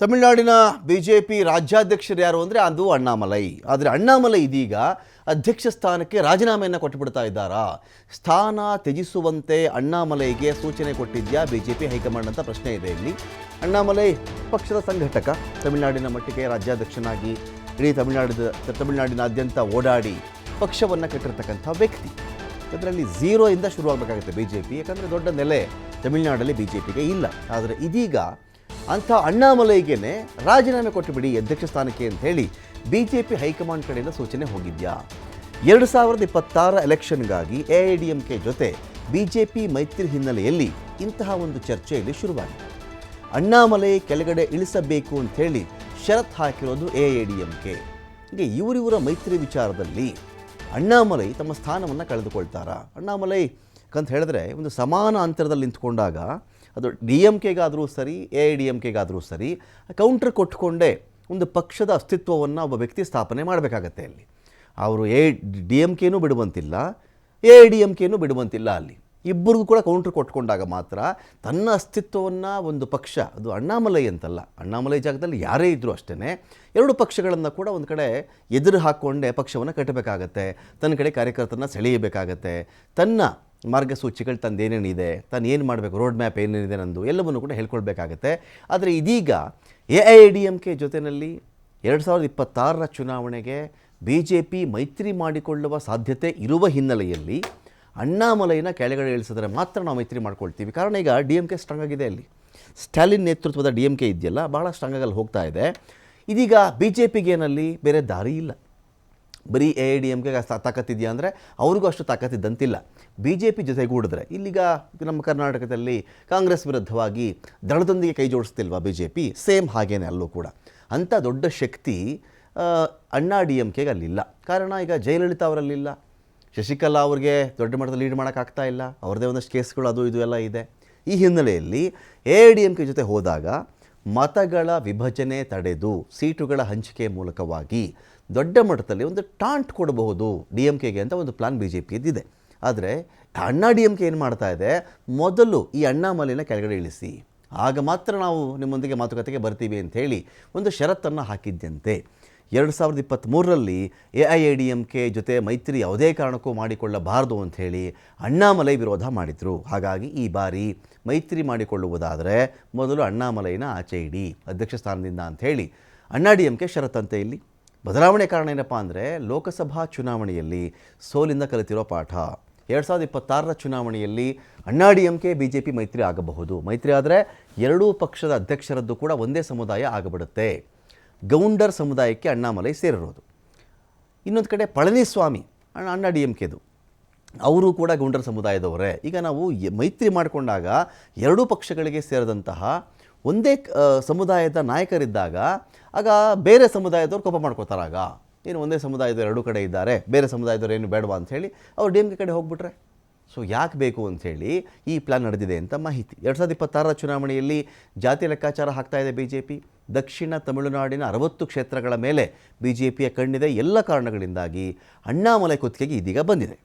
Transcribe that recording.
ತಮಿಳುನಾಡಿನ ಬಿಜೆಪಿ ರಾಜ್ಯಾಧ್ಯಕ್ಷರು ಯಾರು ಅಂದರೆ ಅದು ಅಣ್ಣಾಮಲೈ. ಆದರೆ ಅಣ್ಣಾಮಲೈ ಇದೀಗ ಅಧ್ಯಕ್ಷ ಸ್ಥಾನಕ್ಕೆ ರಾಜೀನಾಮೆಯನ್ನು ಕೊಟ್ಟುಬಿಡ್ತಾ ಇದ್ದಾರಾ? ಸ್ಥಾನ ತ್ಯಜಿಸುವಂತೆ ಅಣ್ಣಾಮಲೈಗೆ ಸೂಚನೆ ಕೊಟ್ಟಿದ್ಯಾ ಬಿಜೆಪಿ ಹೈಕಮಾಂಡ್ ಅಂತ ಪ್ರಶ್ನೆ ಇದೆ ಇಲ್ಲಿ. ಅಣ್ಣಾಮಲೈ ಪಕ್ಷದ ಸಂಘಟಕ, ತಮಿಳುನಾಡಿನ ಮಟ್ಟಿಗೆ ರಾಜ್ಯಾಧ್ಯಕ್ಷನಾಗಿ ಇಡೀ ತಮಿಳುನಾಡಿನಾದ್ಯಂತ ಓಡಾಡಿ ಪಕ್ಷವನ್ನು ಕಟ್ಟಿರ್ತಕ್ಕಂಥ ವ್ಯಕ್ತಿ. ಅದರಲ್ಲಿ ಝೀರೋಯಿಂದ ಶುರುವಾಗಬೇಕಾಗುತ್ತೆ ಬಿಜೆಪಿ, ಯಾಕಂದರೆ ದೊಡ್ಡ ನೆಲೆ ತಮಿಳುನಾಡಲ್ಲಿ ಬಿಜೆಪಿಗೆ ಇಲ್ಲ. ಆದರೆ ಇದೀಗ ಅಂಥ ಅಣ್ಣಾಮಲೈಗೇನೆ ರಾಜೀನಾಮೆ ಕೊಟ್ಟುಬಿಡಿ ಅಧ್ಯಕ್ಷ ಸ್ಥಾನಕ್ಕೆ ಅಂತ ಹೇಳಿ ಬಿಜೆಪಿ ಹೈಕಮಾಂಡ್ ಕಡೆಯಿಂದ ಸೂಚನೆ ಹೋಗಿದ್ಯಾ? 2026 ಎಲೆಕ್ಷನ್ಗಾಗಿ ಎಐಎಡಿಎಂಕೆ ಜೊತೆ ಬಿಜೆಪಿ ಮೈತ್ರಿ ಹಿನ್ನೆಲೆಯಲ್ಲಿ ಇಂತಹ ಒಂದು ಚರ್ಚೆ ಇಲ್ಲಿ ಶುರುವಾಗಿದೆ. ಅಣ್ಣಾಮಲೈ ಕೆಳಗಡೆ ಇಳಿಸಬೇಕು ಅಂತ ಹೇಳಿ ಷರತ್ತು ಹಾಕಿರೋದು ಎಐಎಡಿಎಂಕೆ. ಹೀಗೆ ಇವರಿವರ ಮೈತ್ರಿ ವಿಚಾರದಲ್ಲಿ ಅಣ್ಣಾಮಲೈ ತಮ್ಮ ಸ್ಥಾನವನ್ನು ಕಳೆದುಕೊಳ್ತಾರಾ? ಅಣ್ಣಾಮಲೈ ಅಂತ ಹೇಳಿದ್ರೆ ಒಂದು ಸಮಾನ ಅಂತರದಲ್ಲಿ ನಿಂತ್ಕೊಂಡಾಗ ಅದು ಡಿ ಎಮ್ ಕೆಗಾದರೂ ಸರಿ, ಎಐಎಡಿಎಂಕೆಗಾದರೂ ಸರಿ, ಕೌಂಟ್ರ್ ಕೊಟ್ಕೊಂಡೇ ಒಂದು ಪಕ್ಷದ ಅಸ್ತಿತ್ವವನ್ನು ಒಬ್ಬ ವ್ಯಕ್ತಿ ಸ್ಥಾಪನೆ ಮಾಡಬೇಕಾಗತ್ತೆ. ಅಲ್ಲಿ ಅವರು ಡಿ ಎಮ್ ಕೆನೂ ಬಿಡುವಂತಿಲ್ಲ, ಎಐಎಡಿಎಂಕೆನೂ ಬಿಡುವಂತಿಲ್ಲ. ಅಲ್ಲಿ ಇಬ್ಬರಿಗೂ ಕೂಡ ಕೌಂಟ್ರ್ ಕೊಟ್ಕೊಂಡಾಗ ಮಾತ್ರ ತನ್ನ ಅಸ್ತಿತ್ವವನ್ನು ಒಂದು ಪಕ್ಷ, ಅದು ಅಣ್ಣಾಮಲೈ ಅಂತಲ್ಲ, ಅಣ್ಣಾಮಲೈ ಜಾಗದಲ್ಲಿ ಯಾರೇ ಇದ್ದರೂ ಅಷ್ಟೇ, ಎರಡು ಪಕ್ಷಗಳನ್ನು ಕೂಡ ಒಂದು ಕಡೆ ಎದುರು ಹಾಕ್ಕೊಂಡೇ ಪಕ್ಷವನ್ನು ಕಟ್ಟಬೇಕಾಗತ್ತೆ. ತನ್ನ ಕಡೆ ಕಾರ್ಯಕರ್ತರನ್ನ ಸೆಳೆಯಬೇಕಾಗತ್ತೆ. ತನ್ನ ಮಾರ್ಗಸೂಚಿಗಳು ತಂದೇನೇನಿದೆ, ತಾನು ಏನು ಮಾಡಬೇಕು, ರೋಡ್ ಮ್ಯಾಪ್ ಏನೇನಿದೆ ನಂದು ಎಲ್ಲವನ್ನು ಕೂಡ ಹೇಳ್ಕೊಳ್ಬೇಕಾಗತ್ತೆ. ಆದರೆ ಇದೀಗ ಎಐಎಡಿಎಂಕೆ ಜೊತೆಯಲ್ಲಿ 2026 ಚುನಾವಣೆಗೆ ಬಿಜೆಪಿ ಮೈತ್ರಿ ಮಾಡಿಕೊಳ್ಳುವ ಸಾಧ್ಯತೆ ಇರುವ ಹಿನ್ನೆಲೆಯಲ್ಲಿ ಅಣ್ಣಾಮಲೈನ ಕೆಳಗಡೆ ಇಳಿಸಿದ್ರೆ ಮಾತ್ರ ನಾವು ಮೈತ್ರಿ ಮಾಡ್ಕೊಳ್ತೀವಿ. ಕಾರಣ ಈಗ ಡಿ ಎಮ್ ಕೆ ಸ್ಟ್ರಾಂಗ್ ಆಗಿದೆ. ಅಲ್ಲಿ ಸ್ಟಾಲಿನ್ ನೇತೃತ್ವದ ಡಿ ಎಮ್ ಕೆ ಇದೆಯಲ್ಲ, ಭಾಳ ಸ್ಟ್ರಾಂಗಾಗಿ ಹೋಗ್ತಾ ಇದೆ. ಇದೀಗ ಬಿ ಜೆ ಪಿಗೇನಲ್ಲಿ ಬೇರೆ ದಾರಿ ಇಲ್ಲ. ಬರೀ ಎಐಎಡಿಎಂಕೆಗೆ ತಾಕತ್ತಿದೆಯಾ ಅಂದರೆ ಅವ್ರಿಗೂ ಅಷ್ಟು ತಾಕತ್ತಿದ್ದಂತಿಲ್ಲ. ಬಿ ಜೆ ಪಿ ಜೊತೆಗೂಡಿದ್ರೆ ಇಲ್ಲಿಗ ನಮ್ಮ ಕರ್ನಾಟಕದಲ್ಲಿ ಕಾಂಗ್ರೆಸ್ ವಿರುದ್ಧವಾಗಿ ದಳದೊಂದಿಗೆ ಕೈ ಜೋಡಿಸ್ತಿಲ್ವಾ ಬಿ ಜೆ ಪಿ? ಸೇಮ್ ಹಾಗೇನೆ ಅಲ್ಲೂ ಕೂಡ ಅಂಥ ದೊಡ್ಡ ಶಕ್ತಿ ಅಣ್ಣಾ ಡಿ ಎಮ್ ಕೆಗೆ ಅಲ್ಲಿಲ್ಲ. ಕಾರಣ ಈಗ ಜಯಲಲಿತಾ ಅವರಲ್ಲಿಲ್ಲ, ಶಶಿಕಲಾ ಅವ್ರಿಗೆ ದೊಡ್ಡ ಮಟ್ಟದಲ್ಲಿ ಲೀಡ್ ಮಾಡೋಕ್ಕಾಗ್ತಾ ಇಲ್ಲ, ಅವ್ರದ್ದೇ ಒಂದಷ್ಟು ಕೇಸ್ಗಳು ಅದು ಇದು ಎಲ್ಲ ಇದೆ. ಈ ಹಿನ್ನೆಲೆಯಲ್ಲಿ ಎಐಎಡಿಎಂಕೆ ಜೊತೆ ಹೋದಾಗ ಮತಗಳ ವಿಭಜನೆ ತಡೆದು ಸೀಟುಗಳ ಹಂಚಿಕೆ ಮೂಲಕವಾಗಿ ದೊಡ್ಡ ಮಟ್ಟದಲ್ಲಿ ಒಂದು ಟಾಂಟ್ ಕೊಡಬಹುದು ಡಿ ಎಮ್ ಕೆಗೆ ಅಂತ ಒಂದು ಪ್ಲಾನ್ ಬಿ ಜೆ ಪಿಯದ್ದಿದೆ. ಆದರೆ ಅಣ್ಣಾ ಡಿ ಎಮ್ ಕೆ ಏನು ಮಾಡ್ತಾ ಇದೆ, ಮೊದಲು ಈ ಅಣ್ಣಾಮಲೈನ ಕೆಳಗಡೆ ಇಳಿಸಿ, ಆಗ ಮಾತ್ರ ನಾವು ನಿಮ್ಮೊಂದಿಗೆ ಮಾತುಕತೆಗೆ ಬರ್ತೀವಿ ಅಂಥೇಳಿ ಒಂದು ಷರತ್ತನ್ನು ಹಾಕಿದ್ದಂತೆ. 2023ರಲ್ಲಿ ಎಐಎಡಿಎಂಕೆ ಜೊತೆ ಮೈತ್ರಿ ಯಾವುದೇ ಕಾರಣಕ್ಕೂ ಮಾಡಿಕೊಳ್ಳಬಾರದು ಅಂಥೇಳಿ ಅಣ್ಣಾಮಲೈ ವಿರೋಧ ಮಾಡಿದರು. ಹಾಗಾಗಿ ಈ ಬಾರಿ ಮೈತ್ರಿ ಮಾಡಿಕೊಳ್ಳುವುದಾದರೆ ಮೊದಲು ಅಣ್ಣಾಮಲೈನ ಆಚೆ ಇಡಿ ಅಧ್ಯಕ್ಷ ಸ್ಥಾನದಿಂದ ಅಂಥೇಳಿ ಅಣ್ಣಾ ಡಿ ಎಮ್ ಕೆ ಷರತ್ತಂತೆ. ಇಲ್ಲಿ ಬದಲಾವಣೆ ಕಾರಣ ಏನಪ್ಪ ಅಂದರೆ ಲೋಕಸಭಾ ಚುನಾವಣೆಯಲ್ಲಿ ಸೋಲಿಂದ ಕಲಿತಿರೋ ಪಾಠ. 2026 ಚುನಾವಣೆಯಲ್ಲಿ ಅಣ್ಣಾ D M K B J P ಮೈತ್ರಿ ಆಗಬಹುದು. ಮೈತ್ರಿ ಆದರೆ ಎರಡೂ ಪಕ್ಷದ ಅಧ್ಯಕ್ಷರದ್ದು ಕೂಡ ಒಂದೇ ಸಮುದಾಯ ಆಗಿಬಿಡುತ್ತೆ. ಗೌಂಡರ್ ಸಮುದಾಯಕ್ಕೆ ಅಣ್ಣಾಮಲೈ ಸೇರಿರೋದು. ಇನ್ನೊಂದು ಕಡೆ ಪಳನಿಸ್ವಾಮಿ ಅಣ್ಣಾ ಡಿ ಎಮ್ ಕೆದು, ಅವರು ಕೂಡ ಗೌಂಡರ್ ಸಮುದಾಯದವರೇ. ಈಗ ನಾವು ಮೈತ್ರಿ ಮಾಡಿಕೊಂಡಾಗ ಎರಡೂ ಪಕ್ಷಗಳಿಗೆ ಸೇರಿದಂತಹ ಒಂದೇ ಸಮುದಾಯದ ನಾಯಕರಿದ್ದಾಗ ಆಗ ಬೇರೆ ಸಮುದಾಯದವ್ರು ಕೋಪ ಮಾಡ್ಕೋತಾರಾಗ, ಏನು ಒಂದೇ ಸಮುದಾಯದವ್ರು ಎರಡೂ ಕಡೆ ಇದ್ದಾರೆ, ಬೇರೆ ಸಮುದಾಯದವ್ರು ಏನು ಬೇಡವಾ ಅಂಥೇಳಿ ಅವ್ರು ಡಿ ಎಮ್ ಕೆ ಕಡೆ ಹೋಗ್ಬಿಟ್ರೆ ಸೊ ಯಾಕೆ ಬೇಕು ಅಂಥೇಳಿ ಈ ಪ್ಲ್ಯಾನ್ ನಡೆದಿದೆ ಅಂತ ಮಾಹಿತಿ. 2026 ಚುನಾವಣೆಯಲ್ಲಿ ಜಾತಿ ಲೆಕ್ಕಾಚಾರ ಹಾಕ್ತಾ ಇದೆ ಬಿ ಜೆ ಪಿ. ದಕ್ಷಿಣ ತಮಿಳುನಾಡಿನ 60 ಕ್ಷೇತ್ರಗಳ ಮೇಲೆ ಬಿ ಜೆ ಪಿಯ ಕಣ್ಣಿದೆ. ಎಲ್ಲ ಕಾರಣಗಳಿಂದಾಗಿ ಅಣ್ಣಾಮಲೈ ಕುತ್ತಿಗೆಗೆ ಇದೀಗ ಬಂದಿದೆ.